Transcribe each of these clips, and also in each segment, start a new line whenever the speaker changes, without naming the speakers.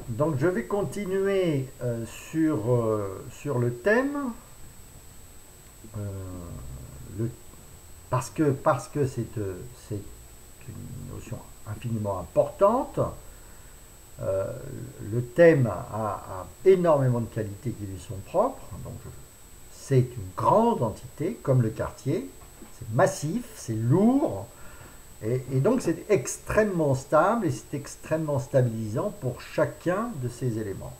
Donc je vais continuer sur le thème, euh, le- parce que c'est une notion infiniment importante. Euh, le thème a énormément de qualités qui lui sont propres. Donc c'est une grande entité, comme le quartier. C'est massif, c'est lourd, et donc c'est extrêmement stable et c'est extrêmement stabilisant pour chacun de ces éléments.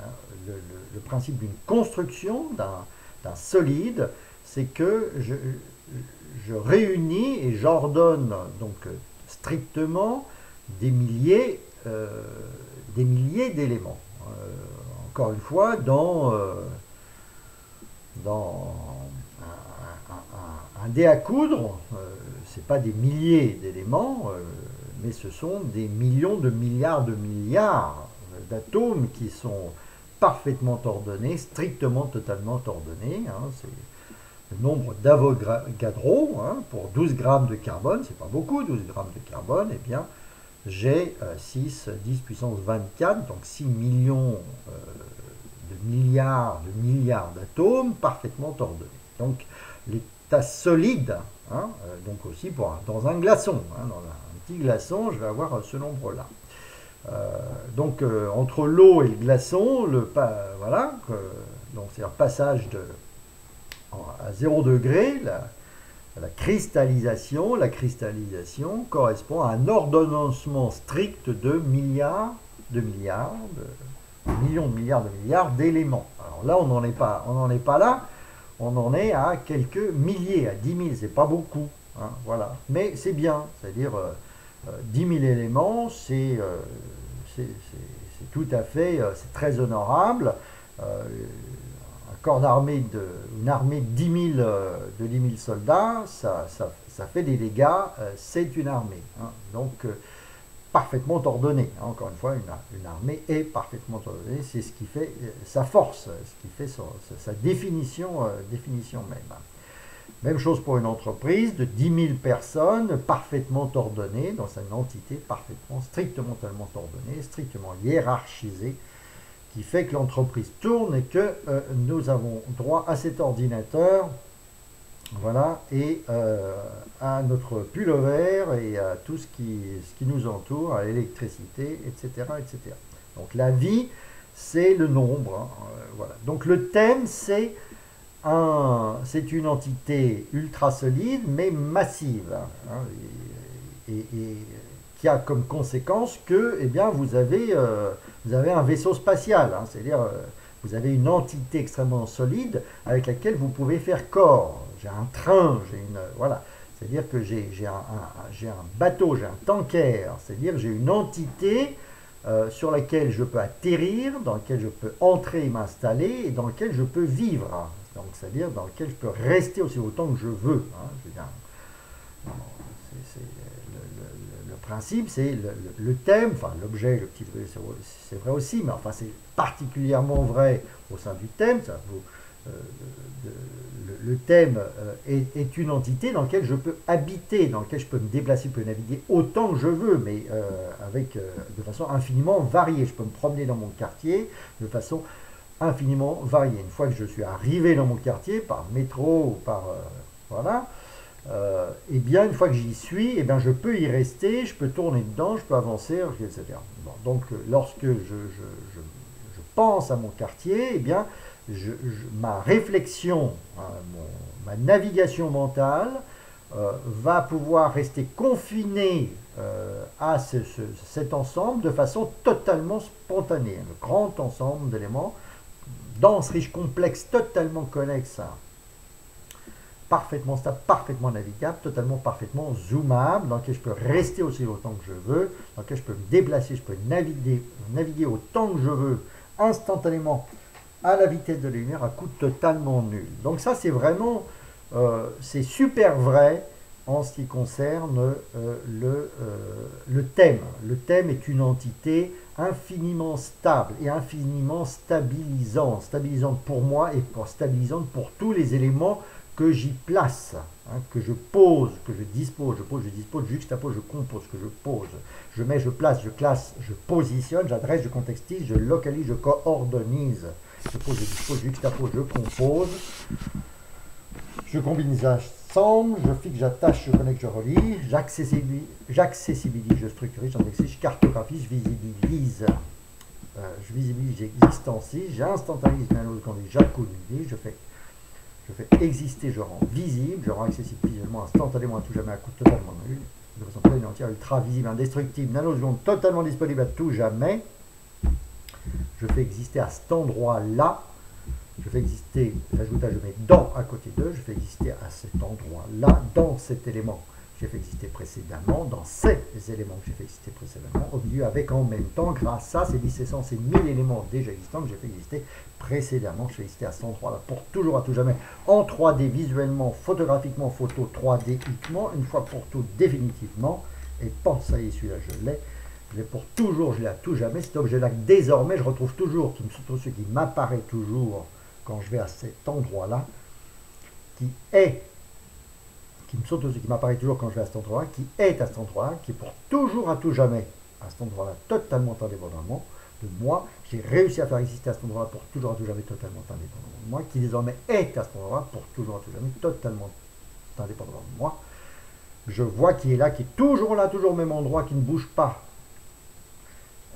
Hein, le principe d'une construction, d'un solide, c'est que je réunis et j'ordonne donc strictement des milliers, euh, des milliers d'éléments. Encore une fois, dans un dé à coudre, c'est pas des milliers d'éléments, mais ce sont des millions de milliards d'atomes qui sont parfaitement ordonnés, strictement, totalement ordonnés. Hein, c'est le nombre d'Avogadro, hein, pour 12 grammes de carbone, c'est pas beaucoup, 12 grammes de carbone, eh bien, j'ai 6, 10 puissance 24, donc 6 millions de milliards d'atomes parfaitement ordonnés. Donc, l'état solide, hein, donc aussi dans un glaçon, hein, dans un petit glaçon, je vais avoir ce nombre-là. Donc entre l'eau et le glaçon, voilà, donc c'est un passage à 0 degré, la cristallisation correspond à un ordonnancement strict de milliards, de millions de milliards d'éléments. Alors là, on n'en est pas là, on en est à quelques milliers, à 10 000, c'est pas beaucoup, hein, voilà. Mais c'est bien, c'est-à-dire 10 000 éléments, c'est tout à fait, c'est très honorable. Un corps d'armée, une armée de 10 000, de 10 000 soldats, ça fait des dégâts, c'est une armée. Hein. Donc, parfaitement ordonnée. Hein. Encore une fois, une armée est parfaitement ordonnée, c'est ce qui fait sa force, ce qui fait sa définition, définition même. Même chose pour une entreprise de 10 000 personnes parfaitement ordonnées, dans une entité parfaitement, strictement tellement ordonnée, strictement hiérarchisée, qui fait que l'entreprise tourne et que nous avons droit à cet ordinateur, voilà, et à notre pullover et à tout ce qui nous entoure, à l'électricité, etc., etc. Donc la vie, c'est le nombre. Hein, voilà. Donc le thème, c'est une entité ultra solide, mais massive, hein, et qui a comme conséquence que, eh bien, vous avez un vaisseau spatial, hein, c'est-à-dire vous avez une entité extrêmement solide avec laquelle vous pouvez faire corps. J'ai un train, voilà, c'est-à-dire que j'ai un bateau, j'ai un tanker, c'est-à-dire j'ai une entité sur laquelle je peux atterrir, dans laquelle je peux entrer et m'installer, et dans laquelle je peux vivre. Hein. Donc, c'est-à-dire dans lequel je peux rester aussi longtemps que je veux. Hein. Je veux dire, le principe, c'est le thème, enfin l'objet, le petit truc, c'est vrai aussi, mais enfin c'est particulièrement vrai au sein du thème. Le thème est une entité dans laquelle je peux habiter, dans laquelle je peux me déplacer, je peux naviguer autant que je veux, mais de façon infiniment variée. Je peux me promener dans mon quartier de façon infiniment variée. Une fois que je suis arrivé dans mon quartier, par métro ou par... voilà, et bien une fois que j'y suis, et bien je peux y rester, je peux tourner dedans, je peux avancer, etc. Bon, donc lorsque je pense à mon quartier, et bien ma réflexion, hein, ma navigation mentale va pouvoir rester confinée à cet ensemble de façon totalement spontanée. Le grand ensemble d'éléments, dense, riche, complexe, totalement connexe, hein, parfaitement stable, parfaitement navigable, totalement parfaitement zoomable, dans lequel je peux rester aussi longtemps que je veux, dans lequel je peux me déplacer, je peux naviguer autant que je veux, instantanément, à la vitesse de la lumière, à coût totalement nul. Donc ça, c'est vraiment, c'est super vrai en ce qui concerne le thème. Le thème est une entité infiniment stable et infiniment stabilisante. Stabilisante pour moi et stabilisante pour tous les éléments que j'y place, hein, que je pose, que je dispose, je dispose, je juxtapose, je compose, que je pose, je mets, je place, je classe, je positionne, j'adresse, je contextise, je localise, je coordonnise, je pose, je dispose, je juxtapose, je compose, je combine les ensemble, je fixe, j'attache, je connecte, je relie, j'accessibilise, je structurise, j'indexise, je cartographie, je visibilise. Je visibilise, j'existencie, j'instantanise, j'accumulise, je fais exister, je rends visible, je rends accessible visuellement, instantanément, à tout jamais, à coup totalement nul, de façon pleine et entière, ultra visible, indestructible, nanoseconde, totalement disponible à tout jamais. Je fais exister à cet endroit-là, je fais exister, j'ajoute, je mets dans à côté d'eux, je fais exister à cet endroit-là, dans cet élément. J'ai fait exister précédemment, dans ces éléments que j'ai fait exister précédemment, au milieu avec en même temps, grâce à ces 10 essences, ces 1000 éléments déjà existants que j'ai fait exister précédemment, je fais exister à cet endroit-là, pour toujours, à tout jamais, en 3D, visuellement, photographiquement, photo, 3D uniquement, une fois pour tout, définitivement, et pense, ça y est, celui-là, je l'ai pour toujours, je l'ai à tout jamais, cet objet-là, désormais, je retrouve toujours, ce qui m'apparaît toujours quand je vais à cet endroit-là, qui me saute aussi, qui m'apparaît toujours quand je vais à cet endroit-là, qui est à cet endroit-là, qui est pour toujours à tout jamais à cet endroit-là, totalement indépendamment de moi. J'ai réussi à faire exister à cet endroit-là pour toujours à tout jamais, totalement indépendamment de moi, qui désormais est à cet endroit-là pour toujours à tout jamais, totalement indépendamment de moi. Je vois qui est là, qui est toujours là, toujours au même endroit, qui ne bouge pas.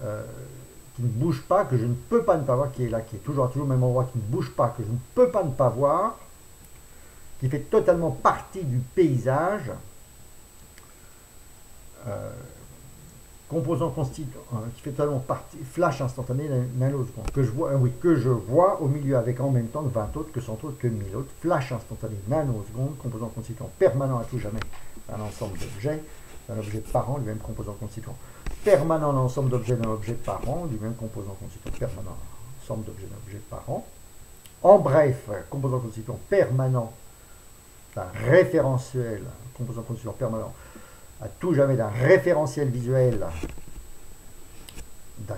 Que je ne peux pas ne pas voir, qui est là, qui est toujours au même endroit, qui ne bouge pas, que je ne peux pas ne pas voir, qui fait totalement partie du paysage, composant constituant, qui fait totalement partie, flash instantané, nanoseconde, que je vois au milieu avec en même temps que 20 autres, que 100 autres, que 1000 autres, flash instantané, nanoseconde, composant constituant permanent à tout jamais, un ensemble d'objets, d'un objet parent, lui-même composant constituant permanent d'un ensemble d'objets d'un objet parent, lui-même composant constituant permanent ensemble d'objets d'un objet parent. En bref, composant constituant permanent d'un référentiel, composant constituant permanent à tout jamais d'un référentiel visuel, d'un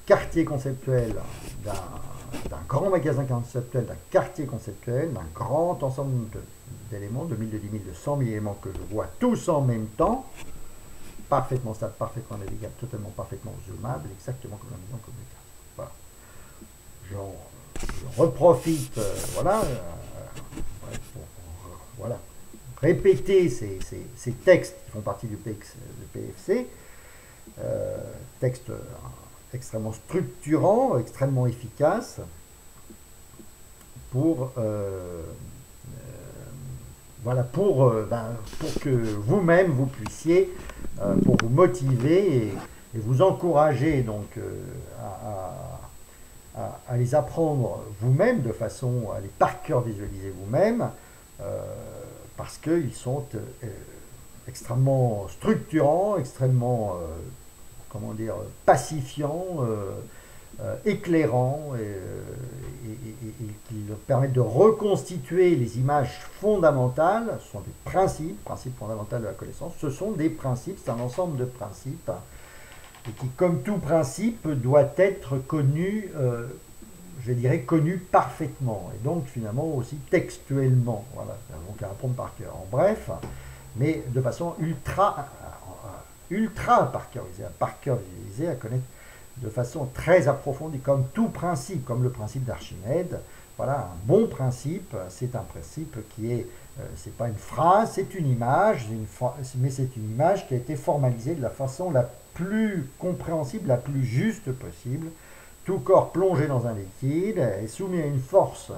quartier conceptuel, d'un grand magasin conceptuel, d'un quartier conceptuel, d'un grand ensemble d'éléments, de 1000, de 10 000, de 100 000 éléments que je vois tous en même temps, parfaitement stable, parfaitement navigable, totalement parfaitement zoomable, exactement comme la maison comme les cartes. Voilà. Je reprofite, voilà, voilà, répéter ces textes qui font partie du PFC, textes extrêmement structurants, extrêmement efficaces, pour voilà, pour que vous-même vous puissiez, pour vous motiver et vous encourager donc à les apprendre vous-même, de façon à les par cœur visualiser vous-même, parce qu'ils sont extrêmement structurants, extrêmement, comment dire, pacifiants, éclairants, et qui leur permettent de reconstituer les images fondamentales. Ce sont des principes fondamentaux de la connaissance. Ce sont des principes, c'est un ensemble de principes, et qui, comme tout principe, doit être connu, je dirais, connu parfaitement, et donc finalement aussi textuellement. Voilà, donc à apprendre par cœur. En bref, mais de façon ultra par cœur visualisée, à connaître de façon très approfondie, comme tout principe, comme le principe d'Archimède. Voilà, un bon principe, c'est un principe qui est, c'est pas une phrase, c'est une image, mais c'est une image qui a été formalisée de la façon la plus compréhensible, la plus juste possible. Tout corps plongé dans un liquide est soumis à une force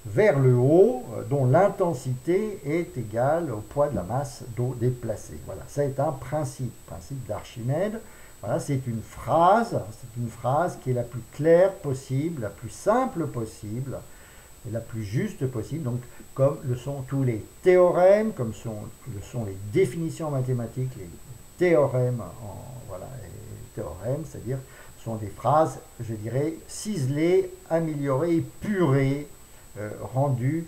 vers le haut, dont l'intensité est égale au poids de la masse d'eau déplacée. Voilà, c'est un principe d'Archimède. Voilà, c'est une phrase qui est la plus claire possible, la plus simple possible, et la plus juste possible, donc comme le sont tous les théorèmes, comme le sont les définitions mathématiques, les théorèmes, voilà, les théorèmes, c'est-à-dire sont des phrases, je dirais, ciselées, améliorées, épurées, rendues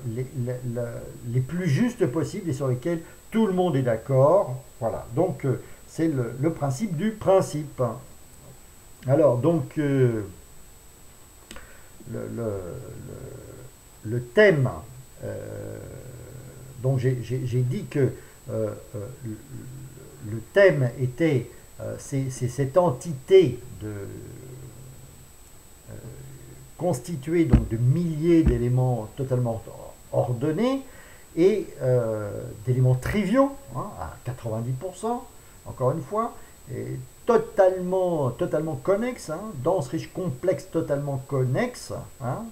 les plus justes possibles et sur lesquelles tout le monde est d'accord. Voilà, donc c'est le principe du principe. Alors, donc, le thème Donc j'ai dit que le thème était, c'est cette entité constituée donc de milliers d'éléments totalement ordonnés et d'éléments triviaux, hein, à 90%, encore une fois, et totalement connexe, hein, dense, riche, complexe, totalement connexe, hein,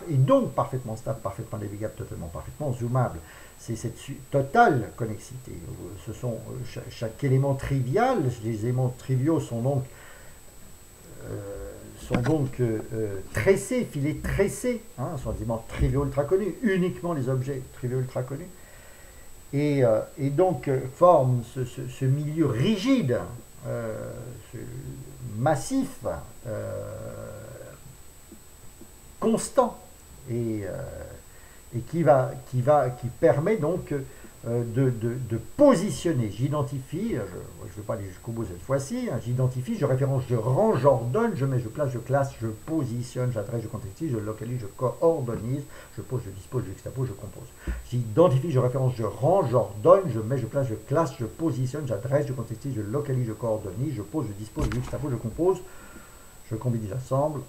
et donc parfaitement stable, parfaitement navigable, totalement parfaitement zoomable. C'est cette totale connexité. Ce sont chaque élément trivial, les éléments triviaux sont donc tressés, filets tressés, hein, sont des éléments triviaux ultra connus, uniquement les objets triviaux ultra connus, et donc forment ce milieu rigide, massif, constant, et qui permet donc de positionner. J'identifie, je ne vais pas aller jusqu'au bout cette fois-ci, hein, j'identifie, je référence, je range, j'ordonne, je mets, je place, je classe, je positionne, j'adresse, je contextualise, je localise, je coordonnise, je pose, je dispose, je juxtapose, je compose. J'identifie, je référence, je range, j'ordonne, je mets, je place, je classe, je positionne, j'adresse, je contextualise, je localise, je coordonnise, je pose, je dispose, je juxtapose, je compose, je combine, j'assemble,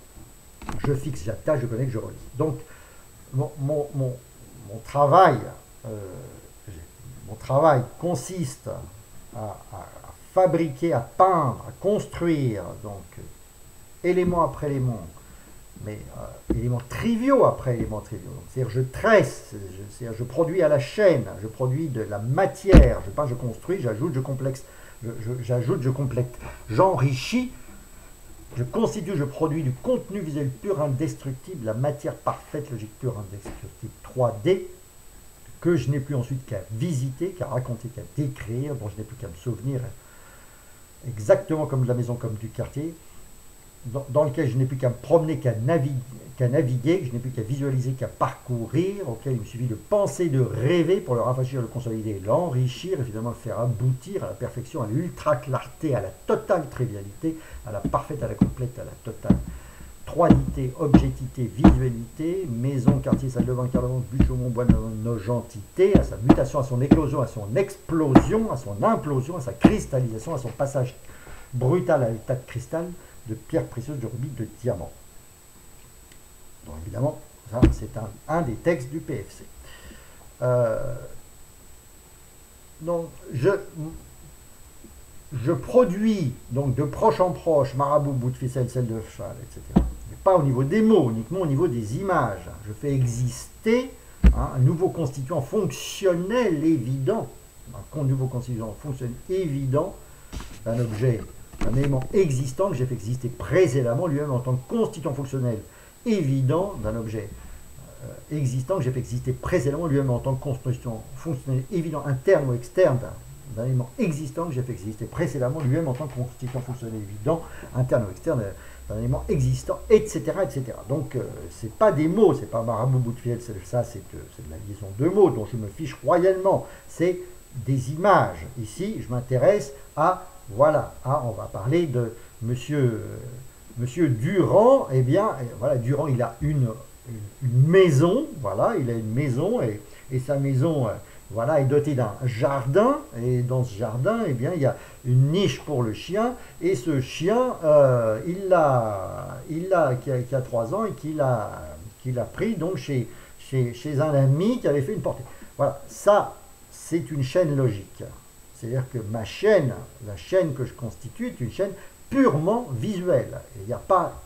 je fixe, j'attache, je connecte, je relie. Donc, mon travail consiste à fabriquer, à peindre, à construire, donc élément après élément, mais éléments triviaux après éléments triviaux. C'est-à-dire je tresse, je produis à la chaîne, je produis de la matière, je construis, j'ajoute, je complexe, j'ajoute, je complète, j'enrichis, je constitue, je produis du contenu visuel pur, indestructible, la matière parfaite, logique pure, indestructible, 3D, que je n'ai plus ensuite qu'à visiter, qu'à raconter, qu'à décrire, dont je n'ai plus qu'à me souvenir, exactement comme de la maison, comme du quartier, dans lequel je n'ai plus qu'à me promener, qu'à naviguer, que je n'ai plus qu'à visualiser, qu'à parcourir, auquel il me suffit de penser, de rêver pour le rafraîchir, le consolider, l'enrichir, évidemment le faire aboutir à la perfection, à l'ultra-clarté, à la totale trivialité, à la parfaite, à la complète, à la totale 3D, objectivité, visualité, maison, quartier, salle de bain, carlement, but, chaumont, bois, nogentité, à sa mutation, à son éclosion, à son explosion, à son implosion, à sa cristallisation, à son passage brutal à l'état de cristal, de pierre précieuse, de rubis, de diamant. Donc évidemment, ça c'est un des textes du PFC. Donc je produis donc de proche en proche, marabout, bout de ficelle, selle de cheval, etc. Mais pas au niveau des mots, uniquement au niveau des images. Je fais exister un nouveau constituant fonctionnel évident, un nouveau constituant fonctionnel évident d'un objet, un élément existant que j'ai fait exister précédemment lui-même en tant que constituant fonctionnel évident d'un objet existant que j'ai fait exister précédemment lui-même en tant que constituant fonctionnel évident interne ou externe d'un élément existant que j'ai fait exister précédemment lui-même en tant que constituant fonctionnel évident interne ou externe d'un élément existant, etc. etc. Donc c'est pas des mots, c'est pas marabout, bout de fiel, ça c'est de la liaison de mots dont je me fiche royalement, c'est des images. Ici je m'intéresse à voilà, on va parler de monsieur Durand. Eh bien, voilà, Durand, il a une maison, voilà, il a une maison, et sa maison, voilà, est dotée d'un jardin, et dans ce jardin, eh bien, il y a une niche pour le chien, et ce chien, qui a 3 ans, et qu'il a pris donc chez un ami qui avait fait une portée. Voilà, ça, c'est une chaîne logique. C'est-à-dire que ma chaîne, la chaîne que je constitue, est une chaîne purement visuelle. Il n'y a pas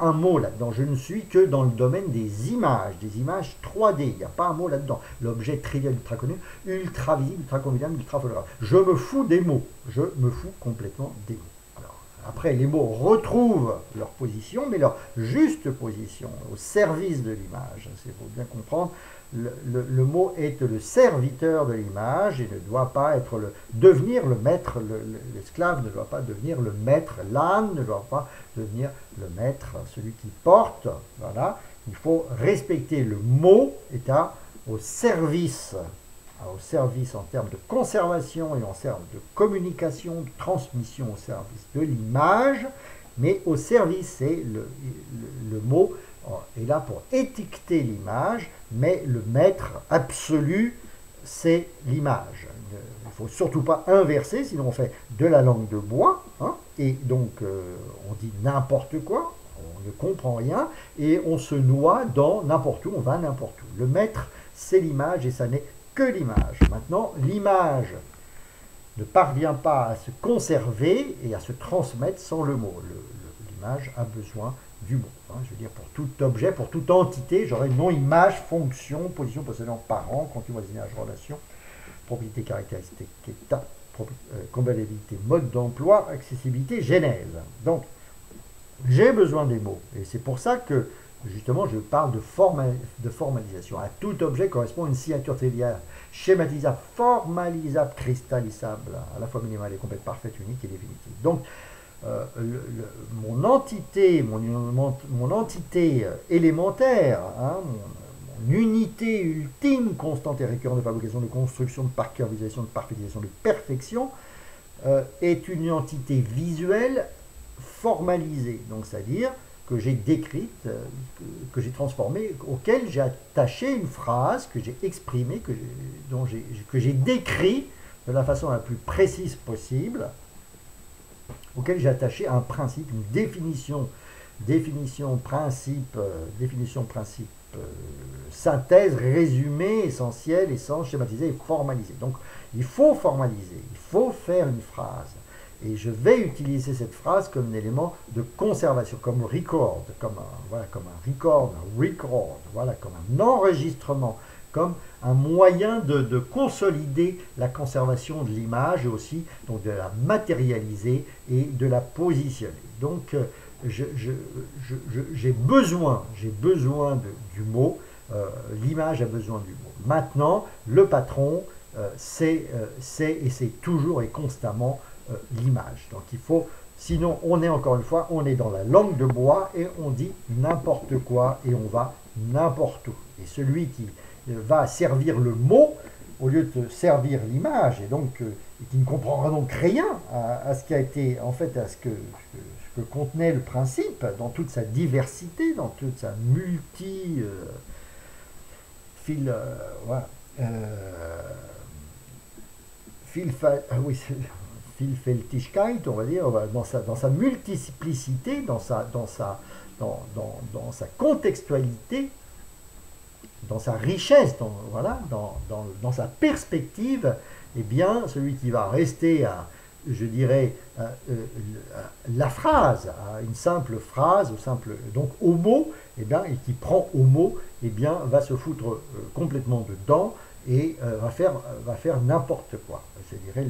un mot là-dedans. Je ne suis que dans le domaine des images 3D. Il n'y a pas un mot là-dedans. L'objet trivial, ultra connu, ultra visible, ultra convidable, ultra photographe. Je me fous des mots. Je me fous complètement des mots. Alors, après, les mots retrouvent leur position, mais leur juste position, au service de l'image. Il faut bien comprendre. Le mot est le serviteur de l'image et ne doit pas devenir le maître, l'esclave ne doit pas devenir le maître, l'âne ne doit pas devenir le maître, celui qui porte. Voilà. Il faut respecter le mot est au service en termes de conservation et en termes de communication, de transmission au service de l'image, mais au service, c'est le mot est là pour étiqueter l'image, mais le maître absolu, c'est l'image. Il ne faut surtout pas inverser, sinon on fait de la langue de bois, hein, et donc on dit n'importe quoi, on ne comprend rien, et on se noie dans n'importe où, on va n'importe où. Le maître, c'est l'image, et ça n'est que l'image. Maintenant, l'image ne parvient pas à se conserver et à se transmettre sans le mot. L'image a besoin du mot. Hein, je veux dire, pour tout objet, pour toute entité, j'aurais nom, image, fonction, position, possédant, parent, contenu, voisinage, relation, propriété, caractéristique, état, compatibilité, mode d'emploi, accessibilité, genèse. Donc, j'ai besoin des mots. Et c'est pour ça que, justement, je parle de formalisation. À tout objet correspond une signature triviale, schématisable, formalisable, cristallisable, à la fois minimale et complète, parfaite, unique et définitive. Donc, mon entité, mon entité élémentaire, hein, mon unité ultime, constante et récurrente de fabrication, de construction, de parcourisation, de parfaitisation, de perfection, est une entité visuelle formalisée. Donc, c'est-à-dire que j'ai décrite, que j'ai transformée, auquel j'ai attaché une phrase, que j'ai exprimée, que j'ai décrit de la façon la plus précise possible, auquel j'ai attaché un principe, une définition, principe, synthèse, résumé, essentiel, essence, schématisé et formalisé. Donc, il faut formaliser, il faut faire une phrase. Et je vais utiliser cette phrase comme un élément de conservation, comme record, comme un enregistrement, comme un moyen de consolider la conservation de l'image et aussi donc de la matérialiser et de la positionner. Donc j'ai besoin du mot, l'image a besoin du mot. Maintenant, le patron, c'est toujours et constamment l'image. Donc il faut, sinon on est encore une fois, on est dans la langue de bois et on dit n'importe quoi et on va n'importe où. Et celui qui va servir le mot au lieu de servir l'image et donc et qui ne comprendra donc rien à ce qui a été en fait à ce que contenait le principe dans toute sa diversité, dans toute sa Vielfältigkeit, on va dire, dans sa multiplicité, dans sa contextualité, dans sa richesse, dans sa perspective, eh bien, celui qui va rester à, je dirais, la phrase, à une simple phrase, donc au mot, eh bien, et qui prend au mot, eh bien, va se foutre complètement dedans et va faire n'importe quoi. Je dirais,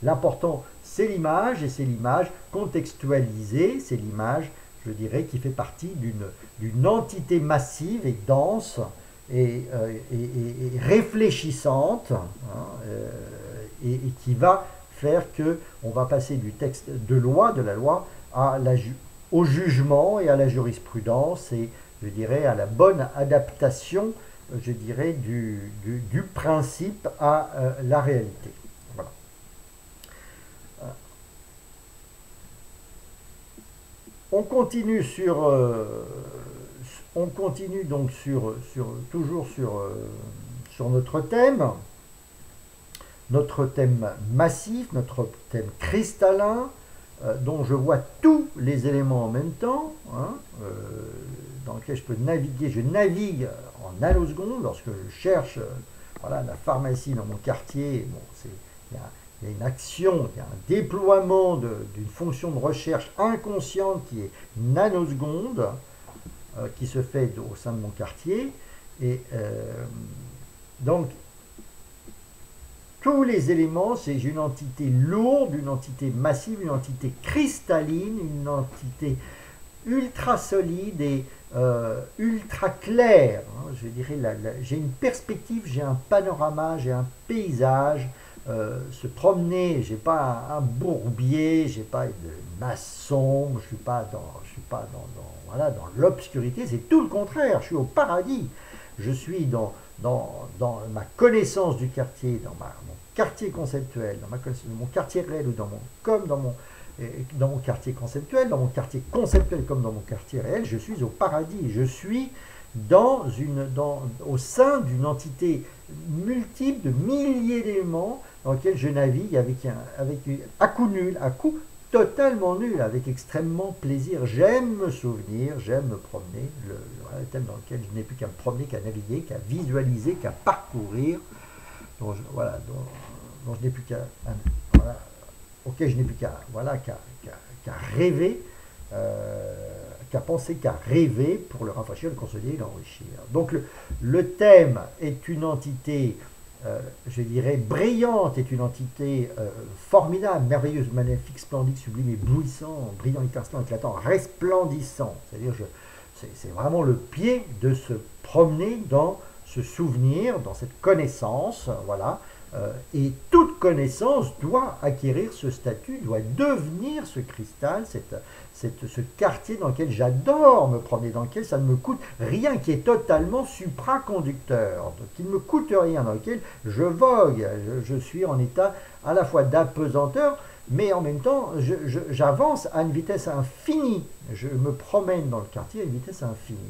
l'important, c'est l'image, et c'est l'image contextualisée, c'est l'image, je dirais, qui fait partie d'une entité massive et dense, et réfléchissante, hein, et qui va faire que on va passer du texte de la loi au jugement et à la jurisprudence et je dirais à la bonne adaptation, je dirais, du principe à la réalité. Voilà. On continue donc toujours sur notre thème massif, notre thème cristallin, dont je vois tous les éléments en même temps, hein, dans lequel je peux naviguer. Je navigue en nanosecondes lorsque je cherche la pharmacie dans mon quartier. Bon, il y a une action, il y a un déploiement d'une fonction de recherche inconsciente qui est nanoseconde, qui se fait au sein de mon quartier. Et donc, tous les éléments, c'est une entité lourde, une entité massive, une entité cristalline, une entité ultra solide et ultra claire. Hein, je dirais, j'ai une perspective, j'ai un panorama, j'ai un paysage. Se promener, j'ai pas un bourbier, j'ai pas de maçon, je suis pas dans l'obscurité, c'est tout le contraire, je suis au paradis. Je suis dans ma connaissance du quartier, dans mon quartier conceptuel, dans mon quartier réel, ou comme dans dans mon quartier conceptuel comme dans mon quartier réel, je suis au paradis. Je suis au sein d'une entité multiple de milliers d'éléments dans lesquels je navigue à coup nul, à coup totalement nul, avec extrêmement plaisir. J'aime me souvenir, j'aime me promener, le thème dans lequel je n'ai plus qu'à me promener, qu'à naviguer, qu'à visualiser, qu'à parcourir, dont je n'ai plus qu'à, voilà, auquel je n'ai plus qu'à rêver, qu'à penser, qu'à rêver pour le rafraîchir, le consolider, l'enrichir. Donc le thème est une entité, je dirais, brillante, est une entité formidable, merveilleuse, magnifique, splendide, sublime, éblouissant, brillant, étincelant, éclatant, resplendissant. C'est-à-dire, c'est vraiment le pied de se promener dans ce souvenir, dans cette connaissance, voilà. Et toute connaissance doit acquérir ce statut, doit devenir ce cristal, ce quartier dans lequel j'adore me promener, dans lequel ça ne me coûte rien, qui est totalement supraconducteur, qui ne me coûte rien, dans lequel je vogue, je suis en état à la fois d'apesanteur, mais en même temps, j'avance à une vitesse infinie. Je me promène dans le quartier à une vitesse infinie.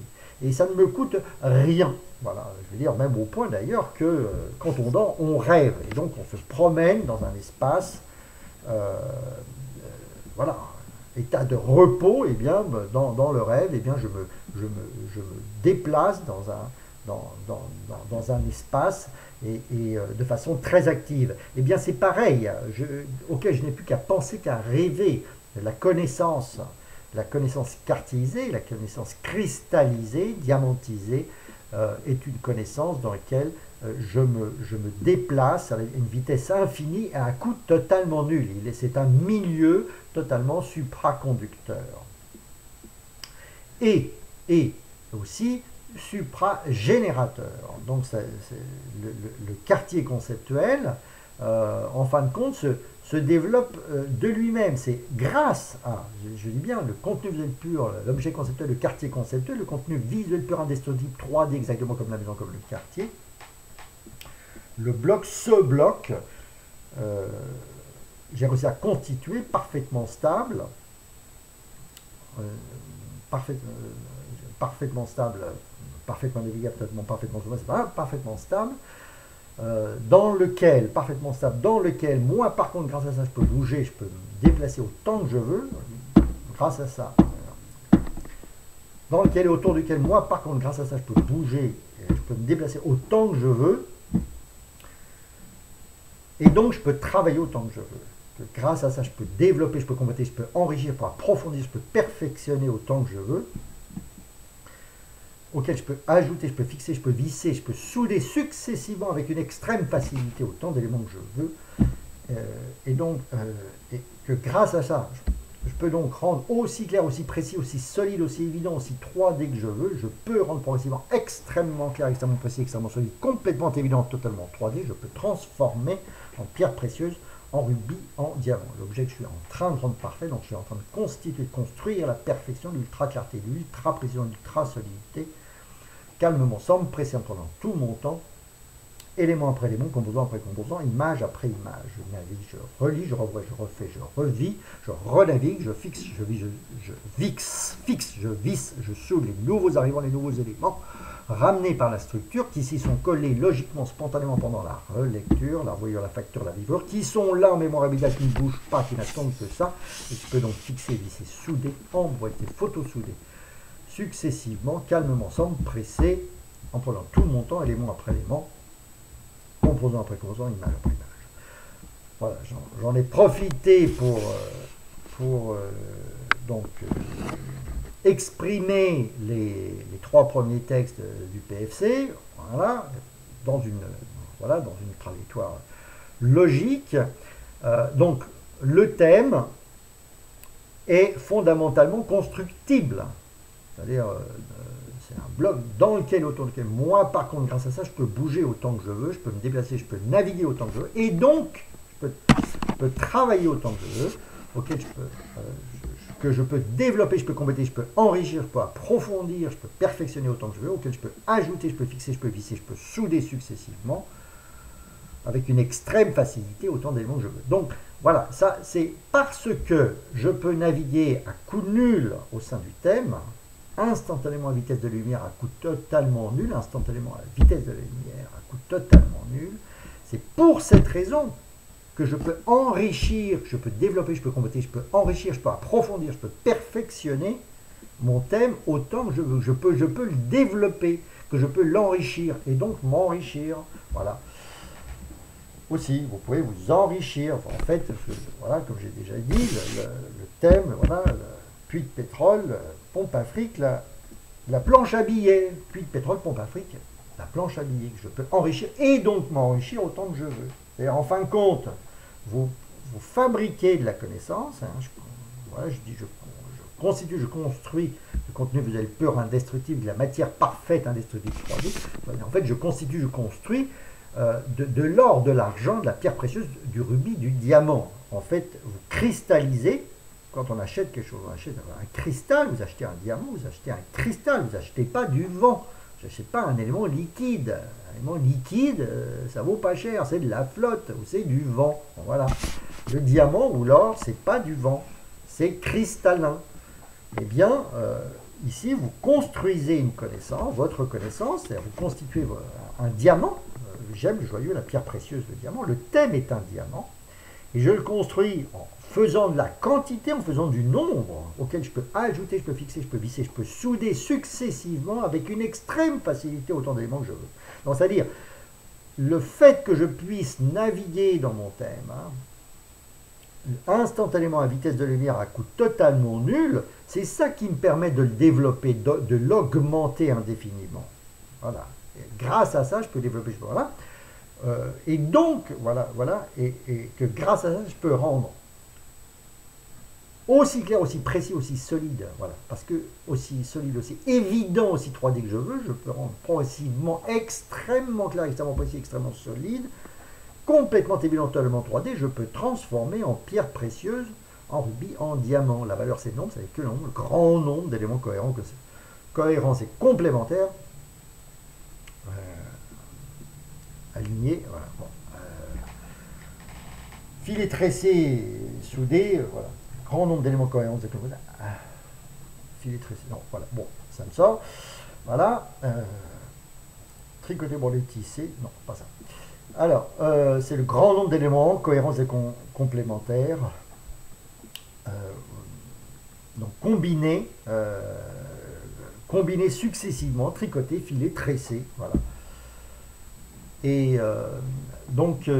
Et ça ne me coûte rien. Voilà, je veux dire, même au point d'ailleurs que quand on dort, on rêve. Et donc on se promène dans un espace, voilà, état de repos, et bien dans le rêve, et bien je me déplace dans un espace et de façon très active. Et bien c'est pareil, auquel je n'ai plus qu'à penser, qu'à rêver. La connaissance cartéisée, la connaissance cristallisée, diamantisée, est une connaissance dans laquelle je me déplace à une vitesse infinie et à un coût totalement nul. C'est un milieu totalement supraconducteur. Et aussi supragénérateur. Donc le quartier conceptuel, en fin de compte, se développe de lui-même. C'est grâce à, je dis bien, le contenu visuel pur, l'objet conceptuel, le quartier conceptuel, le contenu visuel pur indestructible 3D, exactement comme la maison, comme le quartier. Ce bloc, j'ai réussi à constituer parfaitement stable, parfaitement stable, parfaitement navigable, parfaitement souverain, c'est pas parfaitement stable, dans lequel moi par contre grâce à ça je peux bouger, je peux me déplacer autant que je veux, grâce à ça, dans lequel et autour duquel moi par contre grâce à ça je peux bouger, je peux me déplacer autant que je veux, et donc je peux travailler autant que je veux. Grâce à ça je peux développer, je peux compléter, je peux enrichir, je peux approfondir, je peux perfectionner autant que je veux, auquel je peux ajouter, je peux fixer, je peux visser, je peux souder successivement avec une extrême facilité autant d'éléments que je veux. Et que grâce à ça, je peux donc rendre aussi clair, aussi précis, aussi solide, aussi évident, aussi 3D que je veux. Je peux rendre progressivement extrêmement clair, extrêmement précis, extrêmement solide, complètement évident, totalement 3D. Je peux transformer en pierre précieuse, en rubis, en diamant. L'objet que je suis en train de rendre parfait, donc je suis en train de constituer, de construire la perfection, l'ultra clarté, l'ultra précision, l'ultra solidité. Calmement, sans me presser en prenant tout mon temps, élément après élément, composant après composant, image après image. Je navigue, je relis, je revois, je refais, je revis, je renavigue, je fixe, je visse, je soude les nouveaux arrivants, les nouveaux éléments, ramenés par la structure, qui s'y sont collés logiquement, spontanément pendant la relecture, la revoyure, la facture, la viveur, qui sont là en mémoire habituelle, qui ne bougent pas, qui n'attendent que ça, et je peux donc fixer, visser, souder, emboîter, photo-souder, successivement, calmement, sans me presser, en prenant tout mon temps, élément après élément, composant après composant, image après image. Voilà, j'en ai profité pour exprimer les 3 premiers textes du PFC, voilà, dans une trajectoire logique. Donc, le thème est fondamentalement constructible. C'est-à-dire, c'est un bloc autour duquel moi, par contre, grâce à ça, je peux bouger autant que je veux, je peux me déplacer, je peux naviguer autant que je veux, et donc, je peux travailler autant que je veux, auquel que je peux développer, je peux compléter, je peux enrichir, je peux approfondir, je peux perfectionner autant que je veux, auquel je peux ajouter, je peux fixer, je peux visser, je peux souder successivement, avec une extrême facilité autant d'éléments que je veux. Donc voilà, ça c'est parce que je peux naviguer à coup nul au sein du thème, instantanément à vitesse de lumière à coup totalement nul, instantanément à vitesse de la lumière à coup totalement nul. C'est pour cette raison que je peux enrichir, je peux développer, je peux compléter, je peux enrichir, je peux approfondir, je peux perfectionner mon thème autant que je veux. Je peux le développer, que je peux l'enrichir et donc m'enrichir. Voilà. Aussi, vous pouvez vous enrichir. Enfin, en fait, voilà, comme j'ai déjà dit, le thème, voilà, le puits de pétrole, pompe Afrique, la planche à billets, puits de pétrole, pompe Afrique, la planche à billets, que je peux enrichir et donc m'enrichir autant que je veux. C'est-à-dire, en fin de compte, vous fabriquez de la connaissance. Hein, voilà, je dis, je constitue, je construis le contenu, vous avez le pur indestructible, de la matière parfaite indestructible 3D. En fait, je constitue, je construis de l'or, de l'argent, de la pierre précieuse, du rubis, du diamant. En fait, vous cristallisez, quand on achète quelque chose, on achète un cristal, vous achetez un diamant, vous achetez un cristal, vous n'achetez pas du vent. Vous n'achetez pas un élément liquide. Un élément liquide, ça vaut pas cher, c'est de la flotte, ou c'est du vent. Voilà. Le diamant ou l'or, c'est pas du vent, c'est cristallin. Eh bien, ici, vous construisez une connaissance, votre connaissance, c'est-à-dire vous constituez un diamant, le gemme, le joyau, la pierre précieuse, le diamant. Le thème est un diamant, et je le construis en faisant de la quantité, en faisant du nombre, auquel je peux ajouter, je peux fixer, je peux visser, je peux souder successivement avec une extrême facilité autant d'éléments que je veux. Donc, c'est-à-dire, le fait que je puisse naviguer dans mon thème, hein, instantanément à vitesse de lumière à coût totalement nul, c'est ça qui me permet de le développer, de l'augmenter indéfiniment. Voilà. Et grâce à ça, je peux développer, voilà. Et donc, voilà, et que grâce à ça, je peux rendre aussi clair, aussi précis, aussi solide, voilà, parce que aussi solide, aussi évident, aussi 3D que je veux, je peux rendre progressivement extrêmement clair, extrêmement précis, extrêmement solide, complètement évident, totalement 3D, je peux transformer en pierre précieuse, en rubis, en diamant. La valeur c'est le nombre, c'est que le nombre, le grand nombre d'éléments cohérents, que cohérence et complémentaire, alignés, voilà. Bon, filet tressé, soudé, voilà. Grand nombre d'éléments cohérents, c'est comme ça. Filet tressé, non, voilà, bon, ça me sort. Voilà. Tricoté, brodé, tissé, non, pas ça. Alors, c'est le grand nombre d'éléments, cohérents et complémentaires. Donc, combinés successivement, tricotés, filés, tressés, voilà. Et donc,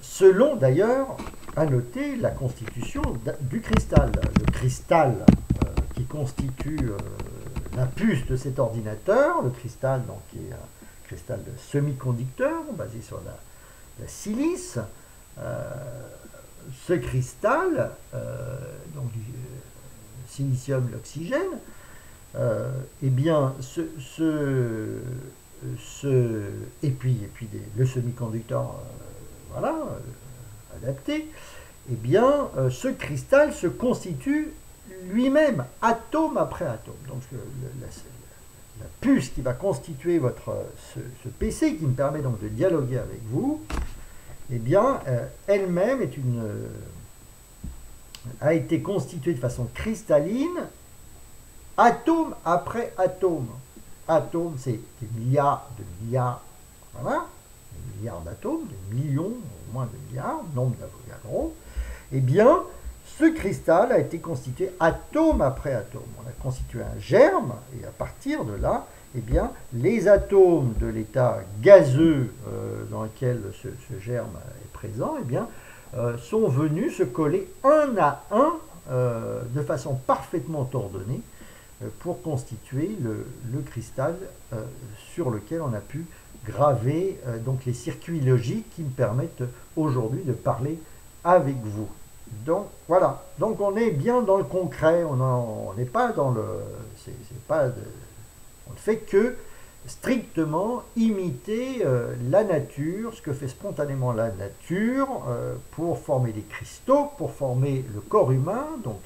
selon d'ailleurs, à noter la constitution du cristal. Le cristal qui constitue la puce de cet ordinateur, le cristal donc, qui est un cristal de semi-conducteur basé sur la silice. Ce cristal, donc du silicium, l'oxygène, eh bien, et puis le semi-conducteur, voilà, adapté, eh bien, ce cristal se constitue lui-même, atome après atome. Donc, la puce qui va constituer ce PC, qui me permet donc de dialoguer avec vous, eh bien, elle-même a été constituée de façon cristalline, atome après atome. Atome, c'est des milliards de milliards, voilà, des milliards d'atomes, des millions, au moins de milliards, nombre d'Avogadro. Eh bien, ce cristal a été constitué atome après atome. On a constitué un germe, et à partir de là, eh bien, les atomes de l'état gazeux dans lequel ce germe est présent, eh bien, sont venus se coller un à un de façon parfaitement ordonnée pour constituer le cristal sur lequel on a pu graver donc les circuits logiques qui me permettent aujourd'hui de parler avec vous. Donc voilà, donc on est bien dans le concret, on n'est pas dans le... on ne fait que strictement imiter la nature, ce que fait spontanément la nature pour former des cristaux, pour former le corps humain, donc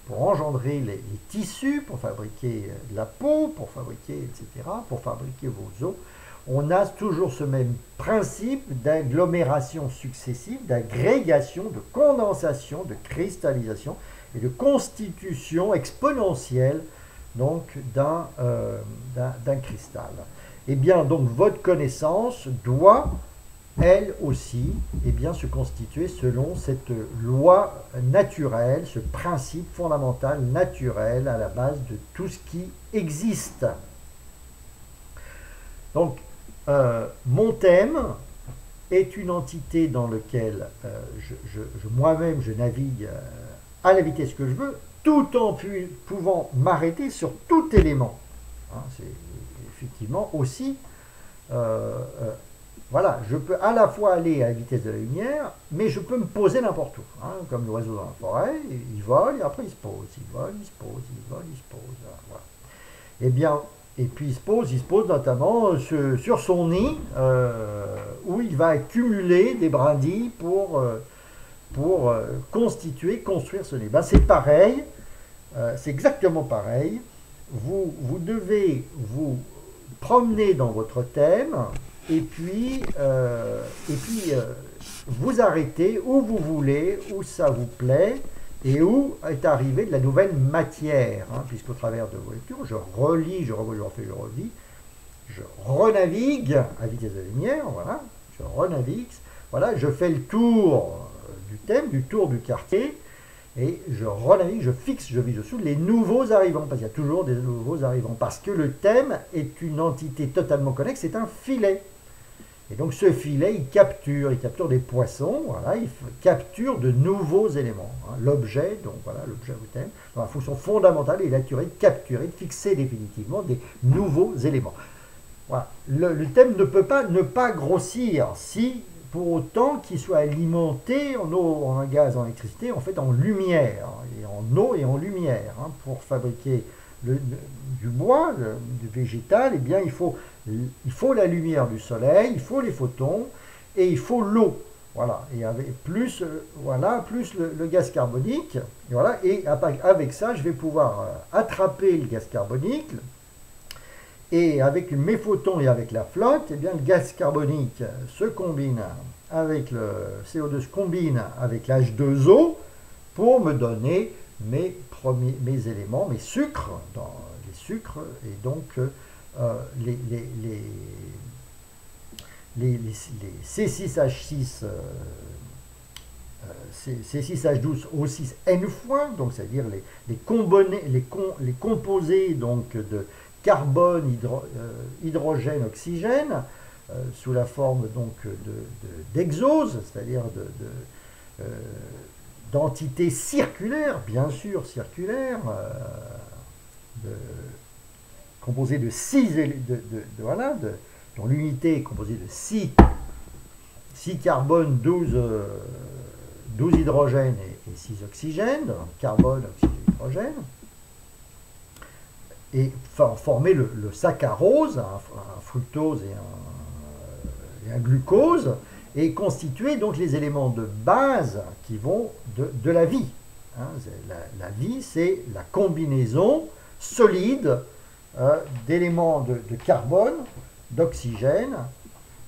pour engendrer les tissus, pour fabriquer de la peau, pour fabriquer, etc., pour fabriquer vos os. on a toujours ce même principe d'agglomération successive, d'agrégation, de condensation, de cristallisation et de constitution exponentielle donc d'un cristal. Et bien donc votre connaissance doit elle aussi se constituer selon cette loi naturelle, ce principe fondamental naturel à la base de tout ce qui existe. Donc mon thème est une entité dans laquelle moi-même je navigue à la vitesse que je veux, tout en pouvant m'arrêter sur tout élément. Hein, c'est effectivement aussi, voilà, je peux à la fois aller à la vitesse de la lumière, mais je peux me poser n'importe où. Hein, comme l'oiseau dans la forêt, il vole et après il se pose, il vole, il se pose, il vole, il se pose. Voilà. Eh bien, et puis il se pose notamment sur son nid, où il va accumuler des brindilles pour construire ce nid. Ben, c'est pareil, c'est exactement pareil. Vous devez vous promener dans votre thème et puis vous arrêter où vous voulez, où ça vous plaît et où est arrivée de la nouvelle matière, hein, puisqu'au travers de vos lectures, je relis, je refais, je revis, je renavigue à vitesse de lumière, voilà, je renavigue, voilà, je fais le tour du thème, du tour du quartier, et je renavigue, je fixe, je vis dessous les nouveaux arrivants, parce qu'il y a toujours des nouveaux arrivants, parce que le thème est une entité totalement connexe, c'est un filet. Et donc ce filet, il capture des poissons, voilà, il capture de nouveaux éléments. Hein. L'objet, donc voilà, l'objet au thème, la fonction fondamentale est d'attirer, de capturer, de fixer définitivement des nouveaux éléments. Voilà. Le thème ne peut pas ne pas grossir si, pour autant qu'il soit alimenté en eau, en gaz, en électricité, en fait en lumière, et en eau et en lumière. Hein. Pour fabriquer du bois, du végétal, eh bien il faut la lumière du soleil, il faut les photons et il faut l'eau. Voilà, et avec plus, plus le gaz carbonique. Et, voilà, et avec ça, je vais pouvoir attraper le gaz carbonique. Et avec mes photons et avec la flotte, eh bien, le gaz carbonique se combine avec le CO2, se combine avec l'H2O pour me donner mes éléments, mes sucres, les sucres, et donc les C6H6, C6H12O6N fois, donc c'est-à-dire les composés donc de carbone, hydrogène, oxygène, sous la forme donc d'exose, c'est-à-dire d'entités circulaires, bien sûr circulaires, composées de 6 dont l'unité est composée de 6 carbone, 12 hydrogènes et 6 oxygènes, carbone, oxygène, hydrogène, et former le saccharose, un fructose et un glucose, et constituer donc les éléments de base qui vont de la vie. Hein, la vie, c'est la combinaison solide d'éléments de carbone, d'oxygène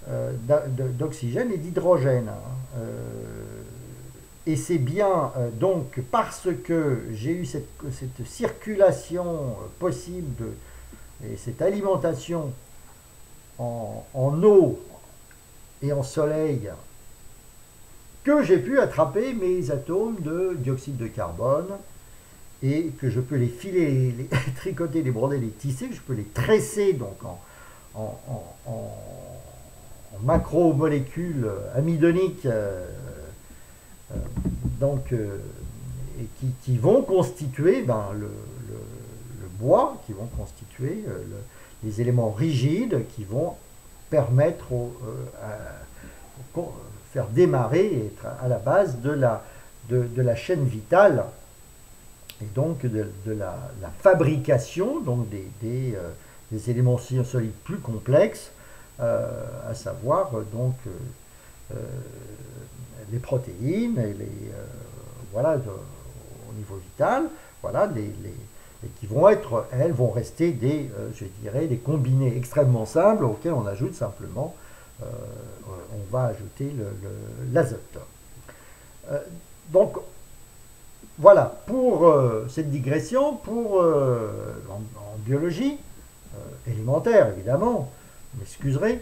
et d'hydrogène. Et c'est bien donc parce que j'ai eu cette circulation possible et cette alimentation en eau et en soleil que j'ai pu attraper mes atomes de dioxyde de carbone et que je peux les filer, les tricoter, les broder, les tisser, je peux les tresser donc en macromolécules amidoniques et qui vont constituer le bois, qui vont constituer les éléments rigides qui vont permettre faire démarrer et être à la base de la chaîne vitale et donc de la fabrication donc des éléments solides plus complexes, à savoir donc les protéines et au niveau vital, voilà, et qui vont être, elles, vont rester des, je dirais, des combinés extrêmement simples auxquels on ajoute simplement, on va ajouter l'azote. Donc, voilà, pour cette digression, en biologie, élémentaire évidemment, vous m'excuserez,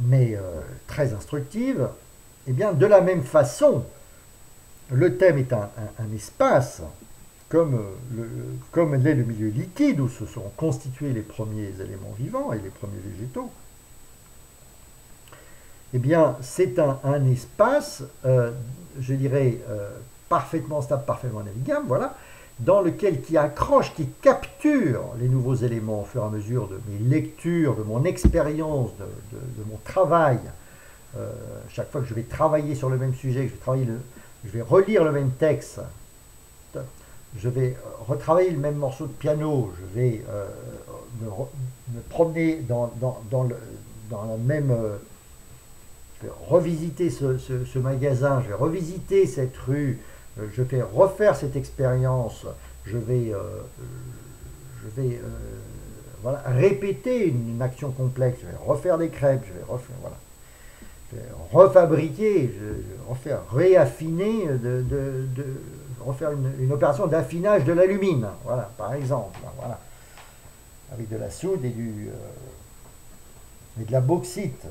mais très instructive, et bien de la même façon, le thème est un espace, comme l'est le milieu liquide, où se sont constitués les premiers éléments vivants et les premiers végétaux. Eh bien, c'est un espace, je dirais, parfaitement stable, parfaitement navigable, voilà, dans lequel qui accroche, qui capture les nouveaux éléments au fur et à mesure de mes lectures, de mon expérience, de mon travail. Chaque fois que je vais travailler sur le même sujet, je vais relire le même texte, je vais retravailler le même morceau de piano, je vais me promener dans la même... je vais revisiter ce magasin, je vais revisiter cette rue, je vais refaire cette expérience, je vais voilà, répéter une action complexe, je vais refaire des crêpes, je vais refaire, voilà. Je vais refabriquer, je vais refaire réaffiner, refaire une opération d'affinage de l'alumine, voilà, par exemple, voilà, avec de la soude et de la bauxite.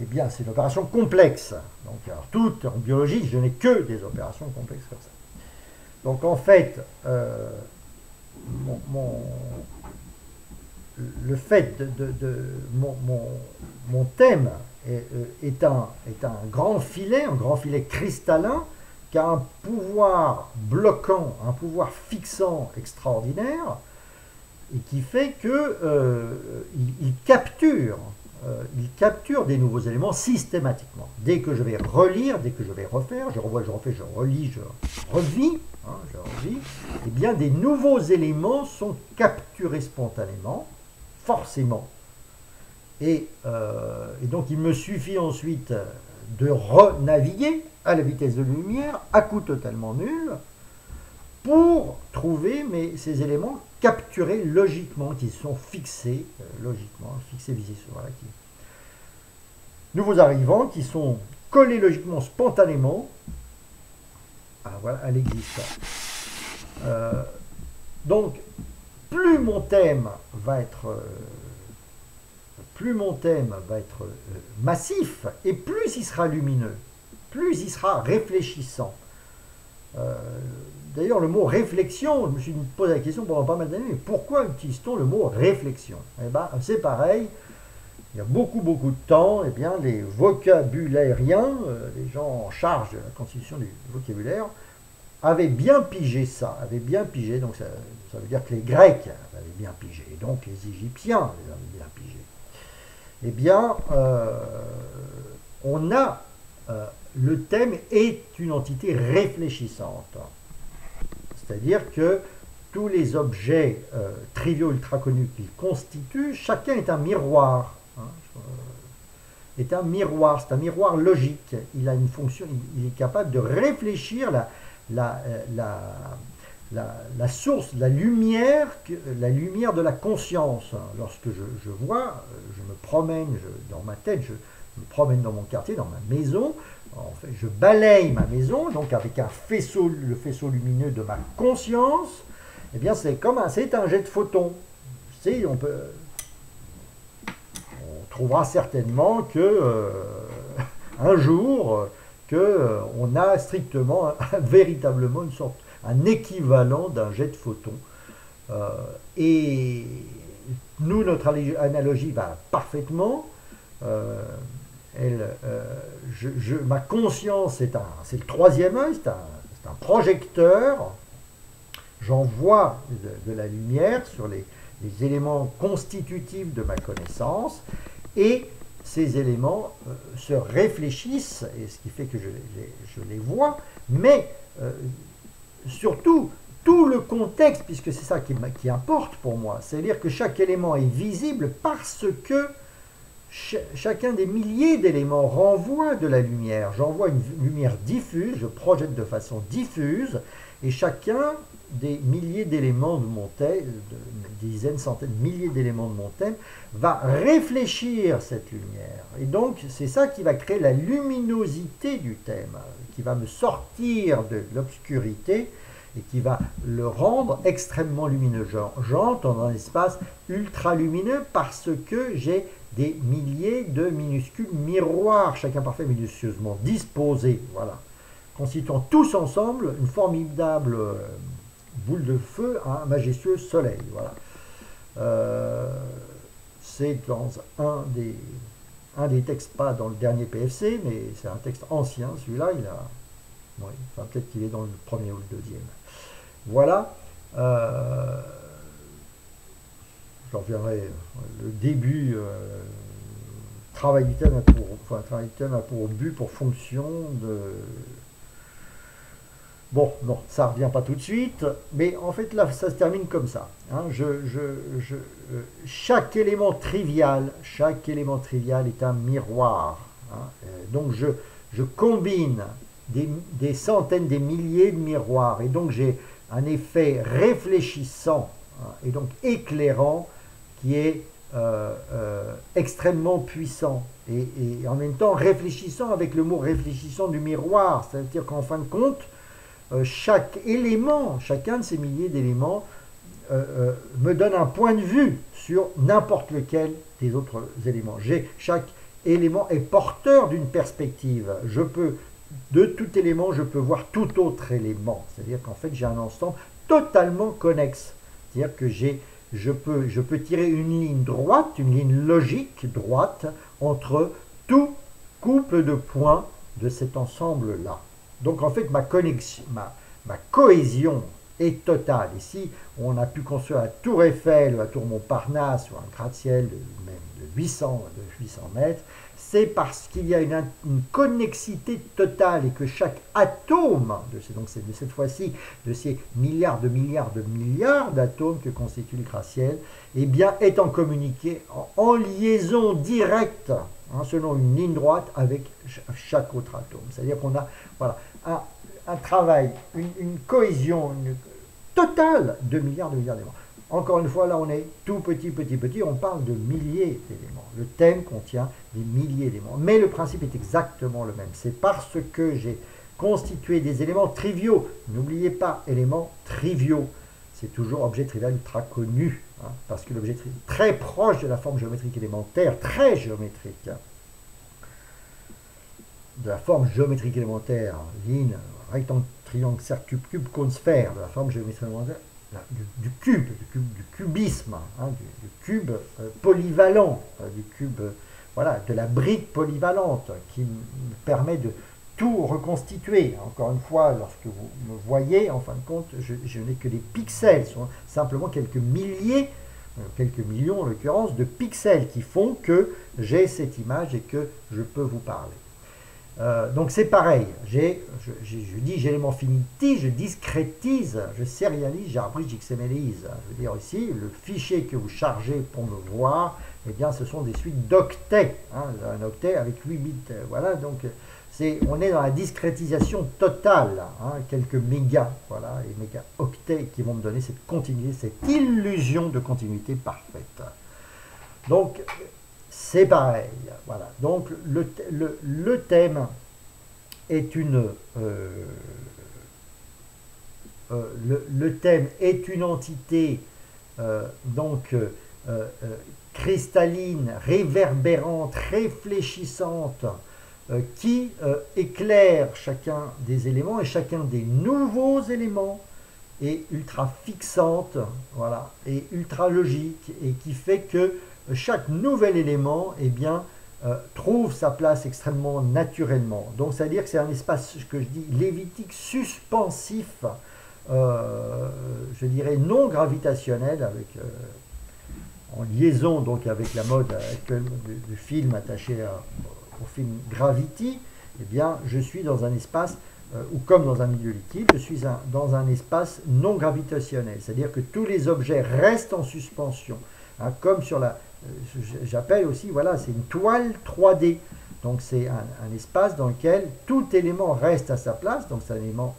Eh bien, c'est une opération complexe. Donc, alors, tout en biologie, je n'ai que des opérations complexes comme ça. Donc, en fait, le fait mon thème est un grand filet cristallin, qui a un pouvoir bloquant, un pouvoir fixant extraordinaire, et qui fait que il capture des nouveaux éléments systématiquement. Dès que je vais relire, dès que je vais refaire, je revois, je refais, je relis, je revis, eh bien des nouveaux éléments sont capturés spontanément, forcément. Et donc il me suffit ensuite de renaviguer à la vitesse de la lumière, à coût totalement nul, pour trouver ces éléments capturés logiquement, qui sont fixés logiquement, fixés visés sur voilà, nouveaux arrivants, qui sont collés logiquement, spontanément à l'existence. Donc, plus mon thème va être massif, et plus il sera lumineux, plus il sera réfléchissant. D'ailleurs, le mot réflexion, je me suis posé la question pendant pas mal d'années, mais pourquoi utilise-t-on le mot réflexion? Eh bien, c'est pareil, il y a beaucoup de temps, eh bien, les vocabulairiens, les gens en charge de la constitution du vocabulaire, avaient bien pigé ça, donc ça veut dire que les Grecs avaient bien pigé, et donc les Égyptiens les avaient bien pigé. Eh bien, le thème est une entité réfléchissante. C'est-à-dire que tous les objets triviaux ultra connus qu'il constitue, chacun est un miroir. C'est un miroir logique. Il a une fonction, il est capable de réfléchir la source, la lumière de la conscience. Lorsque je vois, je me promène dans ma tête, je me promène dans mon quartier, dans ma maison, en fait, je balaye ma maison, donc avec le faisceau lumineux de ma conscience, eh bien c'est un jet de photons. On trouvera certainement que un jour on a strictement, véritablement un équivalent d'un jet de photons. Et nous, notre analogie va parfaitement. Ma conscience, c'est le troisième œil, c'est un projecteur. J'envoie de la lumière sur les éléments constitutifs de ma connaissance, et ces éléments se réfléchissent, et ce qui fait que je les vois, mais surtout, tout le contexte, puisque c'est ça qui importe pour moi, c'est-à-dire que chaque élément est visible parce que chacun des milliers d'éléments renvoie de la lumière. J'envoie une lumière diffuse, je projette de façon diffuse, et chacun des milliers d'éléments de mon thème, des dizaines, centaines, milliers d'éléments de mon thème, va réfléchir cette lumière. Et donc, c'est ça qui va créer la luminosité du thème, qui va me sortir de l'obscurité et qui va le rendre extrêmement lumineux. J'entre dans un espace ultra lumineux parce que j'ai des milliers de minuscules miroirs, chacun parfait minutieusement disposés, voilà, constituant tous ensemble une formidable boule de feu, un majestueux soleil. Voilà. C'est dans un des textes, pas dans le dernier PFC, mais c'est un texte ancien, celui-là, il a... Oui, enfin, peut-être qu'il est dans le premier ou le deuxième. Voilà. J'en reviendrai. Le début, travail du thème a pour but, pour fonction de... Bon, non, ça ne revient pas tout de suite, mais en fait là, ça se termine comme ça. Hein. Chaque élément trivial est un miroir. Hein. Donc je combine des centaines, des milliers de miroirs, et donc j'ai un effet réfléchissant, hein, et donc éclairant, qui est extrêmement puissant, et en même temps réfléchissant avec le mot réfléchissant du miroir, c'est-à-dire qu'en fin de compte, chaque élément, chacun de ces milliers d'éléments me donne un point de vue sur n'importe lequel des autres éléments. Chaque élément est porteur d'une perspective. De tout élément, je peux voir tout autre élément. C'est-à-dire qu'en fait, j'ai un ensemble totalement connexe. C'est-à-dire que je peux tirer une ligne droite, une ligne logique droite, entre tout couple de points de cet ensemble-là. Donc en fait, ma cohésion est totale. Ici, on a pu construire la tour Eiffel, la tour Montparnasse, ou un gratte-ciel même de 800 mètres, c'est parce qu'il y a une connexité totale et que chaque atome, donc c'est de cette fois-ci, de ces milliards d'atomes que constitue le gratte-ciel, eh bien, est en en liaison directe, hein, selon une ligne droite avec chaque autre atome. C'est-à-dire qu'on a voilà, un travail, une cohésion totale de milliards d'éléments. Encore une fois, là, on est tout petit, on parle de milliers d'éléments. Le thème contient des milliers d'éléments. Mais le principe est exactement le même. C'est parce que j'ai constitué des éléments triviaux. N'oubliez pas, éléments triviaux. C'est toujours objet trivial ultra connu. Hein, parce que l'objet trivial est très proche de la forme géométrique élémentaire, très géométrique. Hein, de la forme géométrique élémentaire, ligne, rectangle, triangle, cercle, cube, cône, sphère, de la forme géométrique élémentaire, du cubisme, hein, du cube polyvalent, du cube, voilà, de la brique polyvalente qui me permet de tout reconstituer. Encore une fois, lorsque vous me voyez, en fin de compte, je n'ai que des pixels, ce sont simplement quelques milliers, quelques millions en l'occurrence, de pixels qui font que j'ai cette image et que je peux vous parler. Donc c'est pareil, je dis j'élément finiti, je discrétise, je sérialise, j'arbitre, j'XMLise. Je veux dire ici, le fichier que vous chargez pour me voir, eh bien ce sont des suites d'octets, hein, un octet avec 8 bits, voilà, donc on est dans la discrétisation totale, hein, quelques mégas, voilà, et méga-octets qui vont me donner cette continuité, cette illusion de continuité parfaite. Donc, c'est pareil, voilà. Donc le thème est le thème est une entité cristalline, réverbérante, réfléchissante, qui éclaire chacun des éléments, et chacun des nouveaux éléments est ultra fixante, voilà, et ultra logique, et qui fait que chaque nouvel élément, eh bien, trouve sa place extrêmement naturellement. Donc, c'est-à-dire que c'est un espace, que je dis, lévitique suspensif, je dirais non gravitationnel, avec, en liaison donc avec la mode actuelle du film attaché au film Gravity. Eh bien, je suis dans un espace, ou comme dans un milieu liquide, je suis dans un espace non gravitationnel. C'est-à-dire que tous les objets restent en suspension. Hein, comme sur la... J'appelle aussi, voilà, c'est une toile 3D. Donc c'est un espace dans lequel tout élément reste à sa place. Donc c'est un élément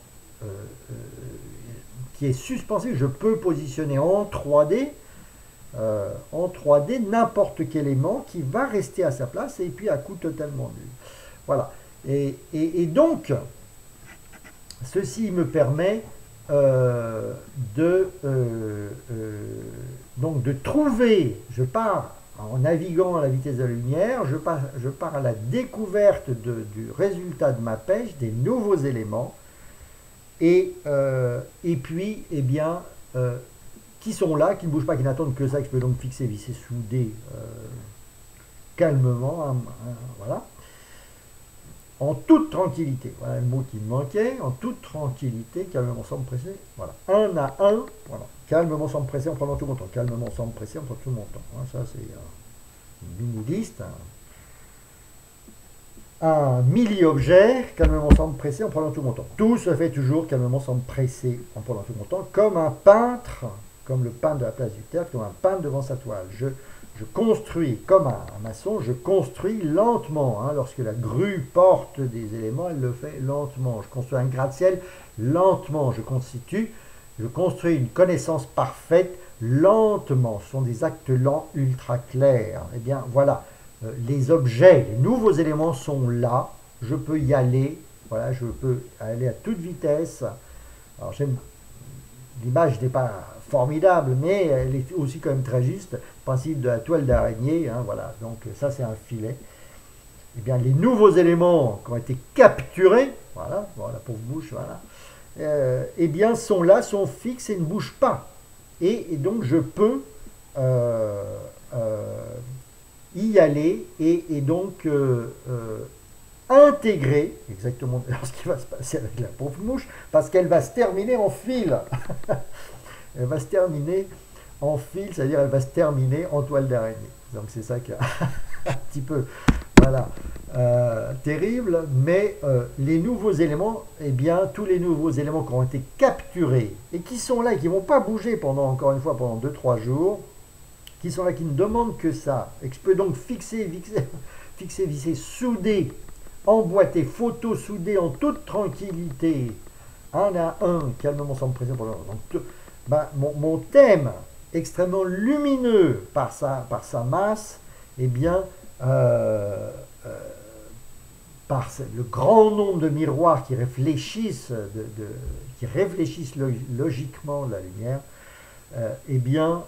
qui est suspensive. Je peux positionner en 3D n'importe quel élément qui va rester à sa place et puis à coût totalement nul. Voilà. Et donc, ceci me permet donc de trouver, je pars en naviguant à la vitesse de la lumière, je pars à la découverte du résultat de ma pêche, des nouveaux éléments, et puis, eh bien, qui sont là, qui ne bougent pas, qui n'attendent que ça, que je peux donc fixer, visser, souder calmement, voilà, en toute tranquillité. Voilà le mot qui me manquait, en toute tranquillité, calmement sans me presser, voilà, un à un, voilà, calmement sans me presser en prenant tout mon temps, calmement sans me presser en prenant tout mon temps. Hein, ça c'est une mini-liste, un milli-objet, calmement sans me presser en prenant tout mon temps. Tout se fait toujours calmement sans me presser en prenant tout mon temps, comme un peintre, comme le peintre de la place du théâtre, comme un peintre devant sa toile. Je construis, comme un maçon, je construis lentement. Hein. Lorsque la grue porte des éléments, elle le fait lentement. Je construis un gratte-ciel lentement. Je construis une connaissance parfaite lentement. Ce sont des actes lents ultra clairs. Eh bien, voilà. Les objets, les nouveaux éléments sont là. Je peux y aller. Voilà, je peux aller à toute vitesse. Alors, l'image n'est pas formidable, mais elle est aussi quand même très juste. Le principe de la toile d'araignée, hein, voilà. Donc ça c'est un filet. Eh bien les nouveaux éléments qui ont été capturés, voilà, bon, la pauvre bouche, voilà, eh bien sont là, sont fixes et ne bougent pas. Et donc je peux y aller et donc intégrer exactement ce qui va se passer avec la pauvre mouche, parce qu'elle va se terminer en fil. Elle va se terminer en fil, c'est-à-dire elle va se terminer en toile d'araignée. Donc c'est ça qui est un petit peu, voilà, terrible. Mais les nouveaux éléments, eh bien, tous les nouveaux éléments qui ont été capturés et qui sont là et qui ne vont pas bouger pendant, encore une fois, pendant 2-3 jours, qui sont là, qui ne demandent que ça, et que je peux donc fixer, visser, souder, emboîter, photo, souder en toute tranquillité, un à un, calmement sans me presser. Donc, ben, mon thème extrêmement lumineux par sa masse, eh bien, par le grand nombre de miroirs qui réfléchissent, logiquement la lumière, eh bien,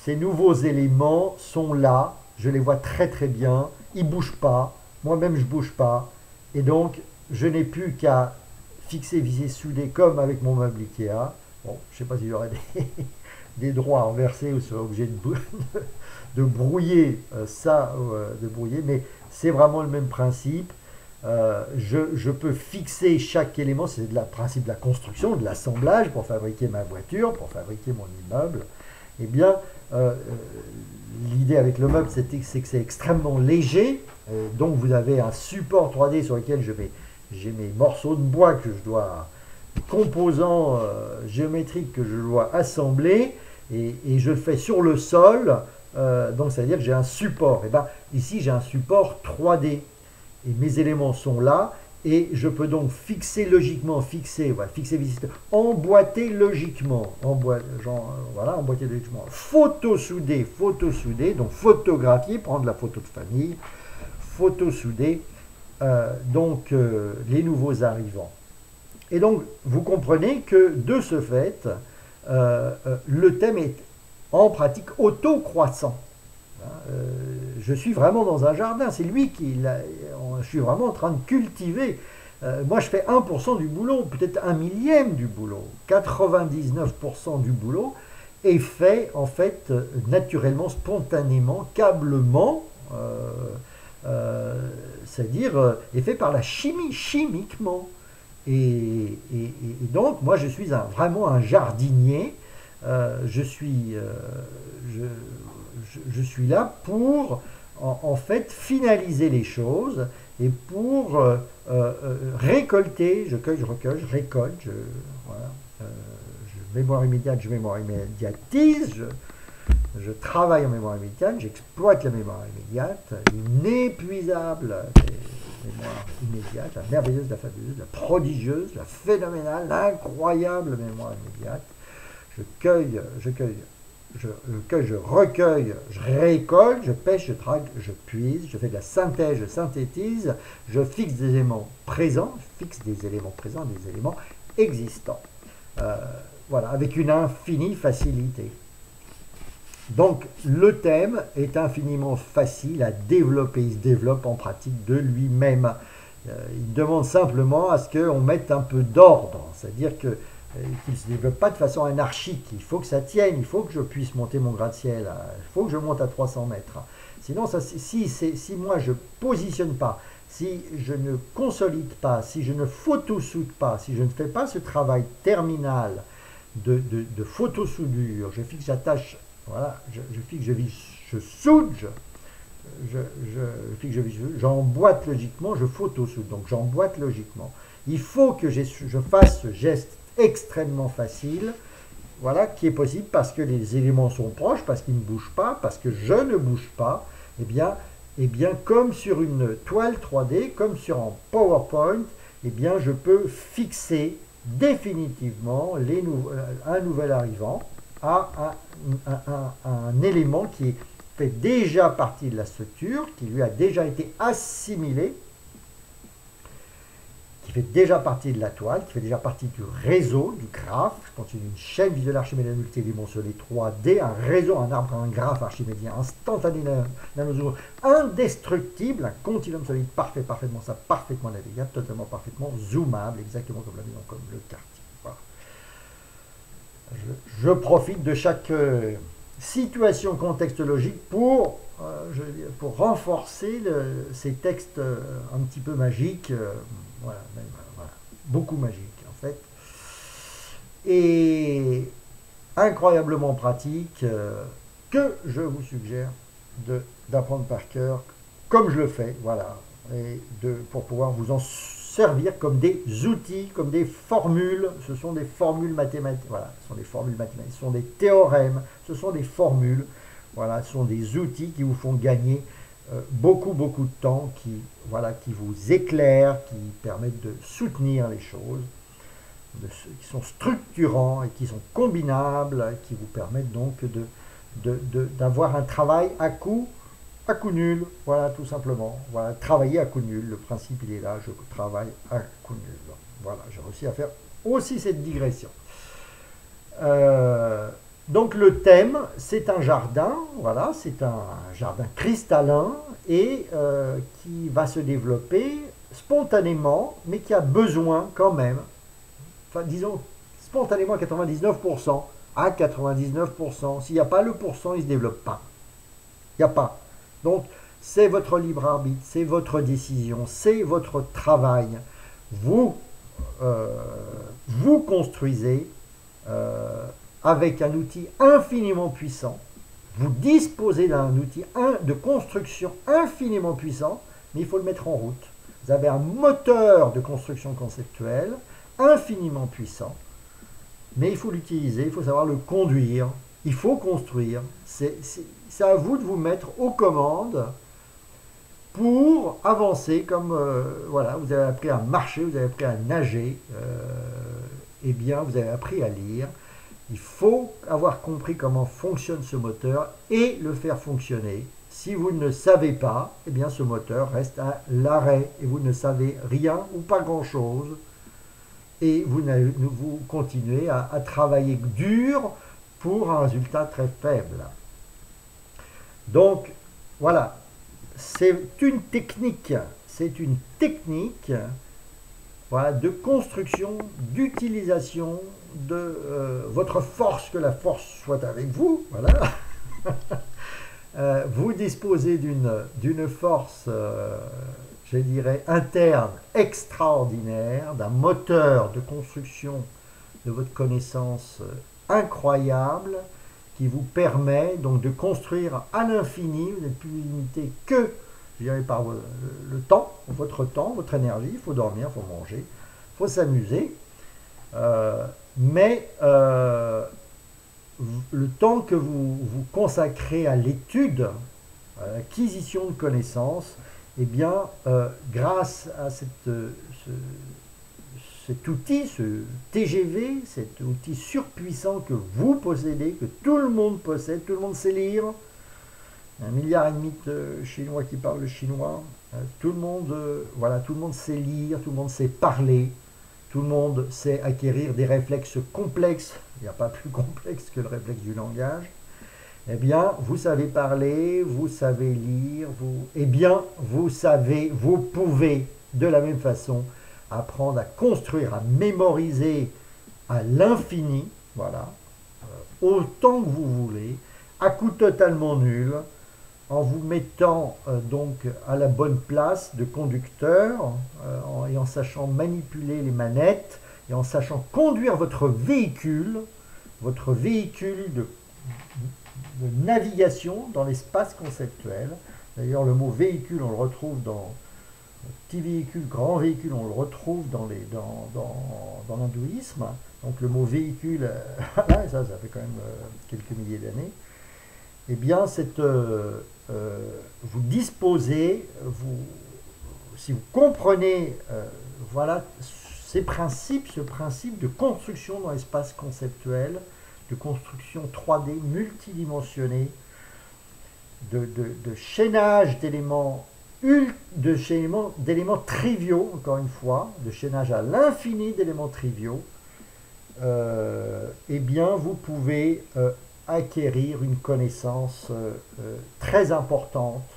ces nouveaux éléments sont là, je les vois très très bien, ils ne bougent pas, moi-même je ne bouge pas, et donc je n'ai plus qu'à fixer, viser, souder comme avec mon meuble Ikea. Bon, je ne sais pas s'il y aurait des droits à renverser ou serait obligé de brouiller mais c'est vraiment le même principe. Je peux fixer chaque élément, c'est le principe de la construction, de l'assemblage pour fabriquer ma voiture, pour fabriquer mon immeuble. Eh bien, l'idée avec le meuble, c'est que c'est extrêmement léger. Donc, vous avez un support 3D sur lequel j'ai mes morceaux de bois que je dois, composants géométriques que je dois assembler, et je le fais sur le sol. Donc, ça veut dire que j'ai un support. Et ben, ici, j'ai un support 3D. Et mes éléments sont là, et je peux donc fixer logiquement, emboîter logiquement, emboîter logiquement, photo-souder, donc photographier, prendre la photo de famille, photo-souder, donc les nouveaux arrivants. Et donc, vous comprenez que de ce fait, le thème est en pratique auto-croissant. Je suis vraiment dans un jardin, c'est lui je suis vraiment en train de cultiver. Moi je fais 1% du boulot, peut-être 1/1000 du boulot. 99% du boulot est fait en fait naturellement, spontanément, câblement, c'est-à-dire est fait par la chimie, chimiquement. Et donc moi je suis vraiment un jardinier. Je suis là pour en fait finaliser les choses et pour récolter, je cueille, je recueille, je récolte, je mémoire immédiate, je mémoire immédiatise, je travaille en mémoire immédiate, j'exploite la mémoire immédiate, inépuisable, mémoire immédiate, la merveilleuse, la fabuleuse, la prodigieuse, la phénoménale, l'incroyable mémoire immédiate. Je cueille, je recueille, je récolte, je pêche, je traque, je puise, je fais de la synthèse, je synthétise, je fixe des éléments présents, des éléments existants. Voilà, avec une infinie facilité. Donc, le thème est infiniment facile à développer, il se développe en pratique de lui-même. Il demande simplement à ce qu'on mette un peu d'ordre, c'est-à-dire que qu'il ne se développe pas de façon anarchique. Il faut que ça tienne, il faut que je puisse monter mon gratte-ciel, il faut que je monte à 300 mètres. Sinon, si moi je ne positionne pas, si je ne consolide pas, si je ne photosoude pas, si je ne fais pas ce travail terminal de photosoudure, je fixe, j'attache, voilà, je fixe, je soude, je fixe, j'emboîte logiquement, je photosoude, donc j'emboîte logiquement. Il faut que je fasse ce geste extrêmement facile, voilà, qui est possible parce que les éléments sont proches, parce qu'ils ne bougent pas, parce que je ne bouge pas, et bien comme sur une toile 3D, comme sur un PowerPoint, eh bien, je peux fixer définitivement un nouvel arrivant à un élément qui fait déjà partie de la structure, qui lui a déjà été assimilé, qui fait déjà partie de la toile, qui fait déjà partie du réseau, du graphe. Je continue une chaîne visuelle archimédienne multidimensionnelle 3D, un réseau, un arbre, un graphe archimédien instantané, indestructible, un continuum solide parfait, parfaitement ça, parfaitement navigable, totalement parfaitement zoomable, exactement comme la maison, comme le quartier. Voilà. Je profite de chaque situation, contexte logique pour renforcer ces textes un petit peu magiques. Voilà, beaucoup magique en fait, et incroyablement pratique, que je vous suggère d'apprendre par cœur, comme je le fais, voilà, et pour pouvoir vous en servir comme des outils, comme des formules. Ce sont des formules mathématiques, voilà, ce sont des formules mathématiques, ce sont des théorèmes, ce sont des formules, voilà, ce sont des outils qui vous font gagner beaucoup de temps, qui vous éclairent, qui permettent de soutenir les choses, qui sont structurants et qui sont combinables, qui vous permettent donc d'avoir un travail à coup nul, voilà, tout simplement. Voilà, travailler à coup nul, le principe il est là, je travaille à coup nul. Voilà, j'ai réussi à faire aussi cette digression. Donc le thème, c'est un jardin, voilà, c'est un jardin cristallin et qui va se développer spontanément, mais qui a besoin quand même, enfin disons spontanément à 99%, à 99%, s'il n'y a pas le pourcent, il ne se développe pas. Il n'y a pas. Donc c'est votre libre arbitre, c'est votre décision, c'est votre travail. Vous construisez avec un outil infiniment puissant. Vous disposez d'un outil de construction infiniment puissant, mais il faut le mettre en route. Vous avez un moteur de construction conceptuelle infiniment puissant, mais il faut l'utiliser, il faut savoir le conduire, il faut construire. C'est à vous de vous mettre aux commandes pour avancer comme, voilà, vous avez appris à marcher, vous avez appris à nager, eh bien, vous avez appris à lire. Il faut avoir compris comment fonctionne ce moteur et le faire fonctionner. Si vous ne savez pas, eh bien ce moteur reste à l'arrêt et vous ne savez rien ou pas grand-chose. Et vous continuez à travailler dur pour un résultat très faible. Donc, voilà, c'est une technique, voilà, de construction, d'utilisation de votre force, que la force soit avec vous, voilà. Vous disposez d'une force, je dirais, interne extraordinaire, d'un moteur de construction de votre connaissance incroyable, qui vous permet donc de construire à l'infini. Vous n'êtes plus limité que, je dirais, par le temps, votre énergie. Il faut dormir, il faut manger, il faut s'amuser. Mais le temps que vous consacrez à l'étude, à l'acquisition de connaissances, eh bien, grâce à cet outil, ce TGV, cet outil surpuissant que vous possédez, que tout le monde possède, tout le monde sait lire, 1,5 milliard de Chinois qui parlent le chinois, tout le monde, voilà, tout le monde sait lire, tout le monde sait parler, tout le monde sait acquérir des réflexes complexes, il n'y a pas plus complexe que le réflexe du langage. Eh bien, vous savez parler, vous savez lire, eh bien, vous pouvez de la même façon apprendre à construire, à mémoriser à l'infini, voilà, autant que vous voulez, à coût totalement nul, en vous mettant donc à la bonne place de conducteur et en sachant manipuler les manettes et en sachant conduire votre véhicule de navigation dans l'espace conceptuel. D'ailleurs, le mot véhicule, on le retrouve dans petit véhicule, grand véhicule, on le retrouve dans l'hindouisme. Donc le mot véhicule, ça fait quand même quelques milliers d'années. Eh bien, vous disposez, si vous comprenez voilà, ce principe de construction dans l'espace conceptuel, de construction 3D multidimensionnée, de chaînage d'éléments triviaux, encore une fois, de chaînage à l'infini d'éléments triviaux, eh bien, vous pouvez acquérir une connaissance très importante,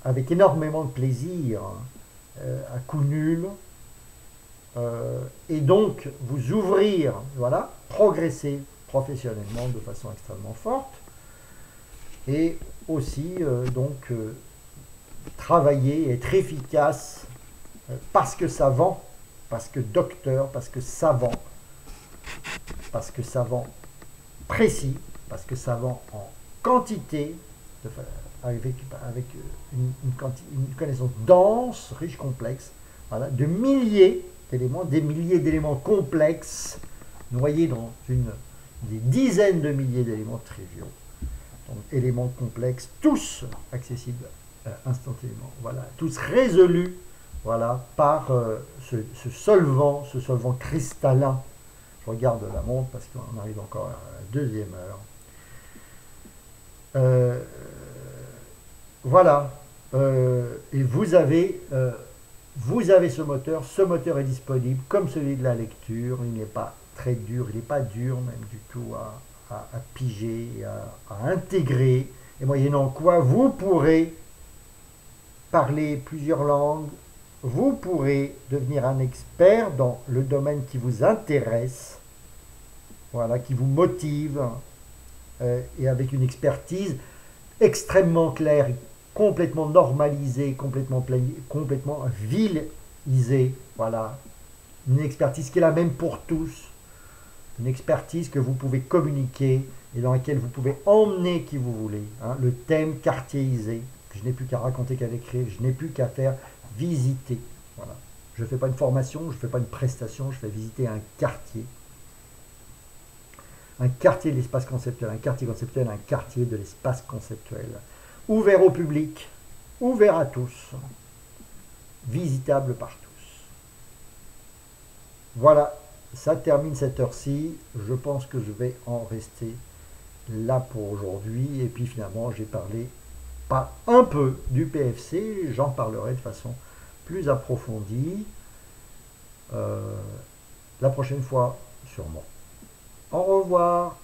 avec énormément de plaisir, à coût nul, et donc vous ouvrir, voilà, progresser professionnellement de façon extrêmement forte, et aussi travailler, être efficace, parce que savant, parce que docteur, parce que savant précis, parce que savant en quantité, avec une connaissance dense, riche, complexe, voilà, de milliers d'éléments, des milliers d'éléments complexes, noyés dans des dizaines de milliers d'éléments triviaux. Donc, éléments complexes, tous accessibles instantanément, voilà, tous résolus, voilà, par ce solvant cristallin. Je regarde la montre parce qu'on arrive encore à la deuxième heure. Voilà, et vous avez ce moteur est disponible comme celui de la lecture, il n'est pas très dur, il n'est pas dur même du tout à piger, à intégrer, et moyennant quoi vous pourrez parler plusieurs langues, vous pourrez devenir un expert dans le domaine qui vous intéresse, voilà, qui vous motive, et avec une expertise extrêmement claire, complètement normalisée, complètement vilisée, voilà, une expertise qui est la même pour tous, une expertise que vous pouvez communiquer et dans laquelle vous pouvez emmener qui vous voulez, hein, le thème quartierisé, que je n'ai plus qu'à raconter, qu'à écrire, je n'ai plus qu'à faire visiter. Voilà. Je ne fais pas une formation, je ne fais pas une prestation, je fais visiter un quartier de l'espace conceptuel, un quartier conceptuel, un quartier de l'espace conceptuel, ouvert au public, ouvert à tous, visitable par tous. Voilà, ça termine cette heure-ci. Je pense que je vais en rester là pour aujourd'hui. Et puis finalement, j'ai parlé pas un peu du PFC, j'en parlerai de façon plus approfondie la prochaine fois sûrement. Au revoir.